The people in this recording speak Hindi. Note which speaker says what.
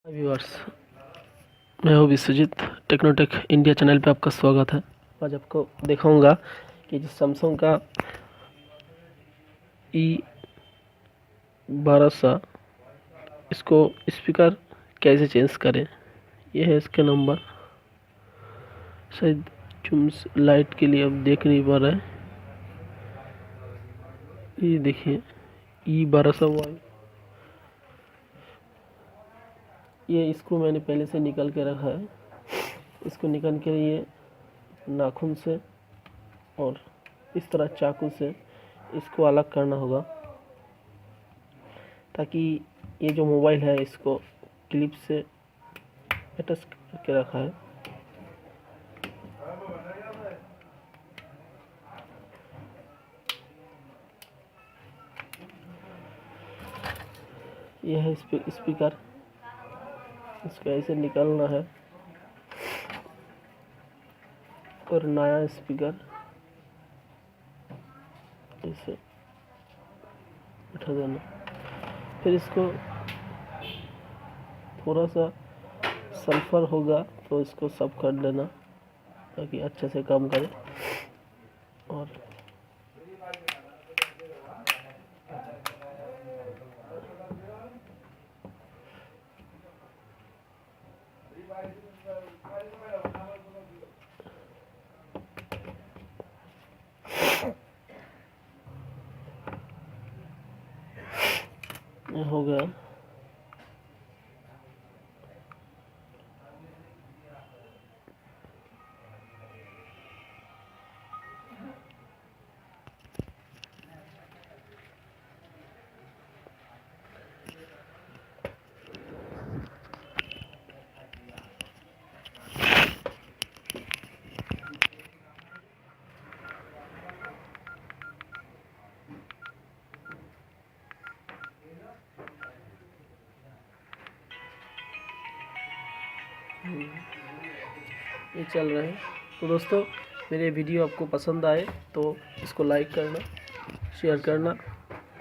Speaker 1: व्यूअर्स, मैं हूँ विश्वजीत। टेक्नोटेक इंडिया चैनल पे आपका स्वागत है। आज आपको दिखाऊंगा कि जो सैमसंग का E1200 इसको स्पीकर कैसे चेंज करें। ये है इसका नंबर। शायद जूम लाइट के लिए अब देख नहीं पा रहे हैं। ये देखिए E1200 ये इसको मैंने पहले से निकाल के रखा है। इसको निकाल के ये नाखून से और इस तरह चाकू से इसको अलग करना होगा, ताकि ये जो मोबाइल है इसको क्लिप से अटैच करके रखा है। यह है स्पीकर। इसको ऐसे निकालना है और नया स्पीकर इसे उठा देना। फिर इसको थोड़ा सा सल्फर होगा तो इसको साफ कर देना ताकि अच्छे से काम करे। और ये हो गया। ये चल रहा है। तो दोस्तों, मेरे वीडियो आपको पसंद आए तो इसको लाइक करना, शेयर करना